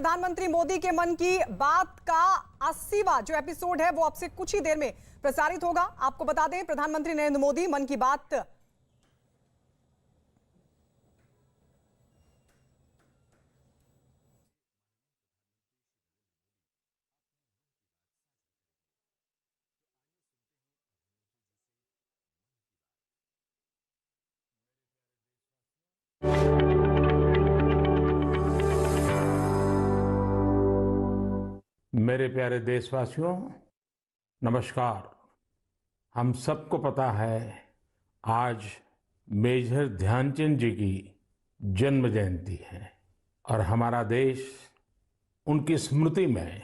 प्रधानमंत्री मोदी के मन की बात का 80वां जो एपिसोड है वो अब से कुछ ही देर में प्रसारित होगा। आपको बता दें, प्रधानमंत्री नरेंद्र मोदी मन की बात मेरे प्यारे देशवासियों, नमस्कार। हम सबको पता है आज मेजर ध्यानचंद जी की जन्म जयंती है और हमारा देश उनकी स्मृति में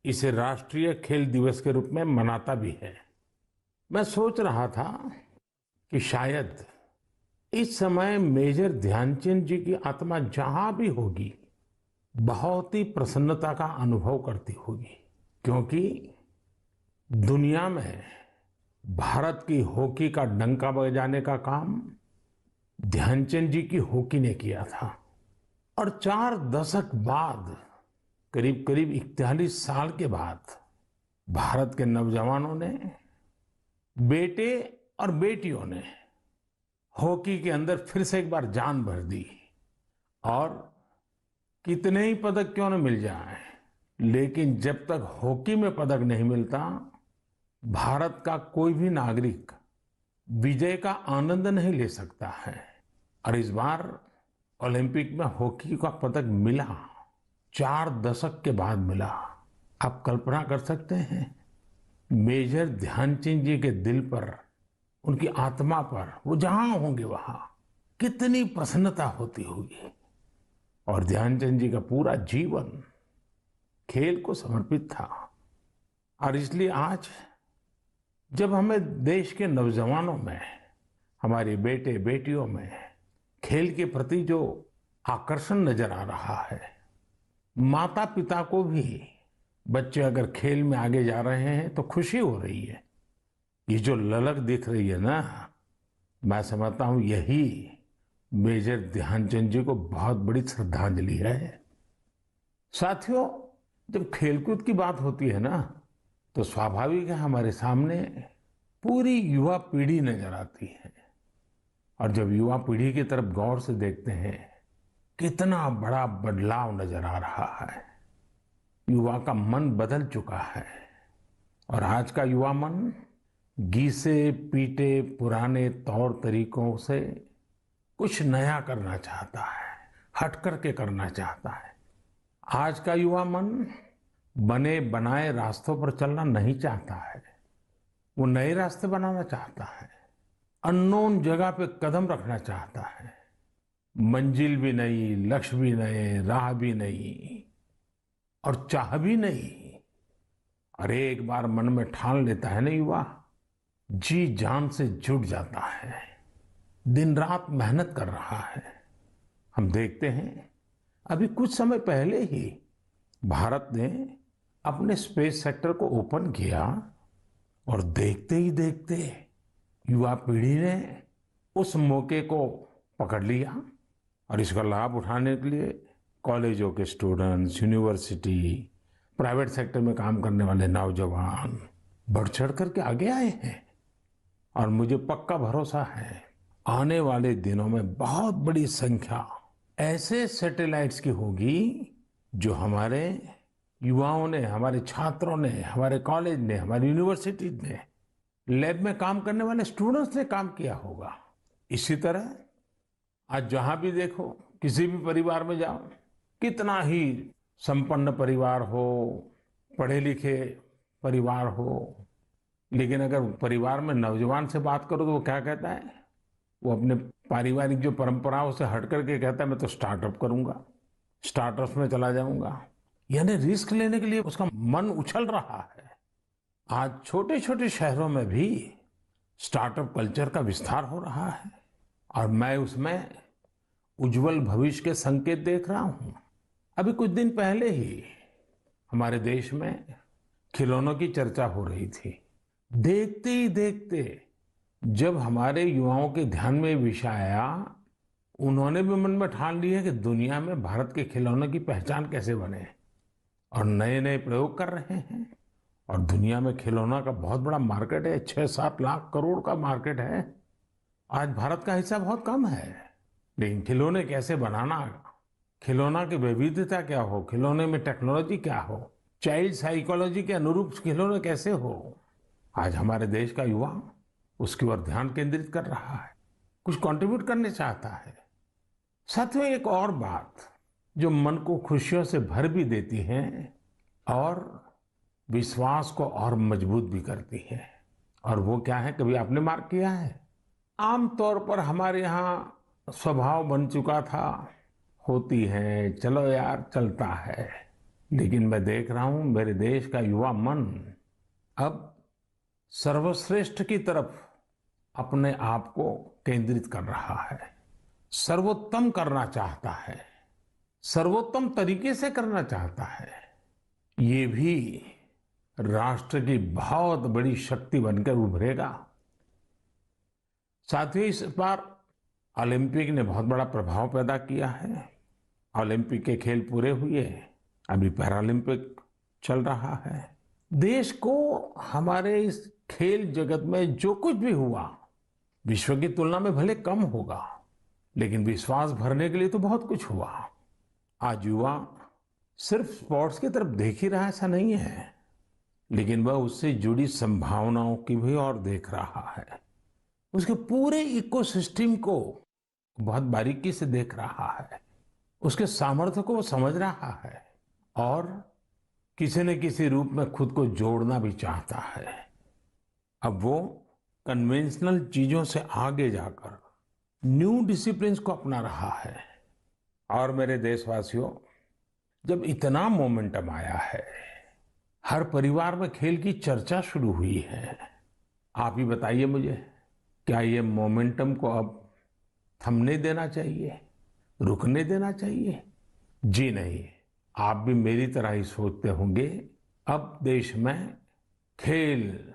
इसे राष्ट्रीय खेल दिवस के रूप में मनाता भी है। मैं सोच रहा था कि शायद इस समय मेजर ध्यानचंद जी की आत्मा जहां भी होगी बहुत ही प्रसन्नता का अनुभव करती होगी, क्योंकि दुनिया में भारत की हॉकी का डंका बजाने का काम ध्यानचंद जी की हॉकी ने किया था। और 4 दशक बाद, करीब करीब 41 साल के बाद, भारत के नौजवानों ने, बेटे और बेटियों ने हॉकी के अंदर फिर से एक बार जान भर दी। और कितने ही पदक क्यों न मिल जाए, लेकिन जब तक हॉकी में पदक नहीं मिलता, भारत का कोई भी नागरिक विजय का आनंद नहीं ले सकता है। और इस बार ओलंपिक में हॉकी का पदक मिला, 4 दशक के बाद मिला। आप कल्पना कर सकते हैं, मेजर ध्यानचंद जी के दिल पर, उनकी आत्मा पर, वो जहां होंगे वहां कितनी प्रसन्नता होती होगी। और ध्यानचंद जी का पूरा जीवन खेल को समर्पित था। और इसलिए आज जब हमें देश के नौजवानों में, हमारे बेटे बेटियों में खेल के प्रति जो आकर्षण नजर आ रहा है, माता पिता को भी बच्चे अगर खेल में आगे जा रहे हैं तो खुशी हो रही है। ये जो ललक दिख रही है ना, मैं समझता हूं यही मेजर ध्यानचंद जी को बहुत बड़ी श्रद्धांजलि है। साथियों, जब खेलकूद की बात होती है ना, तो स्वाभाविक है हमारे सामने पूरी युवा पीढ़ी नजर आती है। और जब युवा पीढ़ी की तरफ गौर से देखते हैं, कितना बड़ा बदलाव नजर आ रहा है। युवा का मन बदल चुका है और आज का युवा मन घिसे पीटे पुराने तौर तरीकों से कुछ नया करना चाहता है, हट करके करना चाहता है। आज का युवा मन बने बनाए रास्तों पर चलना नहीं चाहता है, वो नए रास्ते बनाना चाहता है, अननोन जगह पे कदम रखना चाहता है। मंजिल भी नहीं, लक्ष्य भी नहीं, राह भी नहीं और चाह भी नहीं। और एक बार मन में ठान लेता है ना युवा, जी जान से जुट जाता है, दिन रात मेहनत कर रहा है। हम देखते हैं, अभी कुछ समय पहले ही भारत ने अपने स्पेस सेक्टर को ओपन किया और देखते ही देखते युवा पीढ़ी ने उस मौके को पकड़ लिया और इसका लाभ उठाने के लिए कॉलेजों के स्टूडेंट्स, यूनिवर्सिटी, प्राइवेट सेक्टर में काम करने वाले नौजवान बढ़ चढ़ करके आगे आए हैं। और मुझे पक्का भरोसा है, आने वाले दिनों में बहुत बड़ी संख्या ऐसे सैटेलाइट्स की होगी जो हमारे युवाओं ने, हमारे छात्रों ने, हमारे कॉलेज ने, हमारी यूनिवर्सिटी ने, लैब में काम करने वाले स्टूडेंट्स ने काम किया होगा। इसी तरह आज जहां भी देखो, किसी भी परिवार में जाओ, कितना ही संपन्न परिवार हो, पढ़े लिखे परिवार हो, लेकिन अगर परिवार में नौजवान से बात करो तो वो क्या कहता है? वो अपने पारिवारिक जो परंपराओं से हट करके कहता है मैं तो स्टार्टअप करूंगा, स्टार्टअप्स में चला जाऊंगा। यानी रिस्क लेने के लिए उसका मन उछल रहा है। आज छोटे छोटे शहरों में भी स्टार्टअप कल्चर का विस्तार हो रहा है और मैं उसमें उज्जवल भविष्य के संकेत देख रहा हूं। अभी कुछ दिन पहले ही हमारे देश में खिलौनों की चर्चा हो रही थी। देखते ही देखते जब हमारे युवाओं के ध्यान में विषय आया, उन्होंने भी मन में ठान लिया कि दुनिया में भारत के खिलौनों की पहचान कैसे बने, और नए नए प्रयोग कर रहे हैं। और दुनिया में खिलौना का बहुत बड़ा मार्केट है, 6-7 लाख करोड़ का मार्केट है। आज भारत का हिस्सा बहुत कम है, लेकिन खिलौने कैसे बनाना, खिलौना की विविधता क्या हो, खिलौने में टेक्नोलॉजी क्या हो, चाइल्ड साइकोलॉजी के अनुरूप खिलौने कैसे हो, आज हमारे देश का युवा उसकी ओर ध्यान केंद्रित कर रहा है, कुछ कंट्रीब्यूट करने चाहता है। साथियों, एक और बात जो मन को खुशियों से भर भी देती है और विश्वास को और मजबूत भी करती है, और वो क्या है, कभी आपने मार्क किया है? आमतौर पर हमारे यहाँ स्वभाव बन चुका था, होती है, चलो यार चलता है। लेकिन मैं देख रहा हूं मेरे देश का युवा मन अब सर्वश्रेष्ठ की तरफ अपने आप को केंद्रित कर रहा है, सर्वोत्तम करना चाहता है, सर्वोत्तम तरीके से करना चाहता है। ये भी राष्ट्र की बहुत बड़ी शक्ति बनकर उभरेगा। साथ ही इस बार ओलंपिक ने बहुत बड़ा प्रभाव पैदा किया है। ओलंपिक के खेल पूरे हुए, अभी पैरालंपिक चल रहा है। देश को हमारे इस खेल जगत में जो कुछ भी हुआ, विश्व की तुलना में भले कम होगा, लेकिन विश्वास भरने के लिए तो बहुत कुछ हुआ। आज युवा सिर्फ स्पोर्ट्स की तरफ देख ही रहा, ऐसा नहीं है, लेकिन वह उससे जुड़ी संभावनाओं की भी और देख रहा है। उसके पूरे इकोसिस्टम को बहुत बारीकी से देख रहा है, उसके सामर्थ्य को वो समझ रहा है, और किसी न किसी रूप में खुद को जोड़ना भी चाहता है। अब वो कन्वेंशनल चीजों से आगे जाकर न्यू डिसिप्लिन्स को अपना रहा है। और मेरे देशवासियों, जब इतना मोमेंटम आया है, हर परिवार में खेल की चर्चा शुरू हुई है, आप ही बताइए मुझे, क्या ये मोमेंटम को अब थमने देना चाहिए, रुकने देना चाहिए? जी नहीं, आप भी मेरी तरह ही सोचते होंगे। अब देश में खेल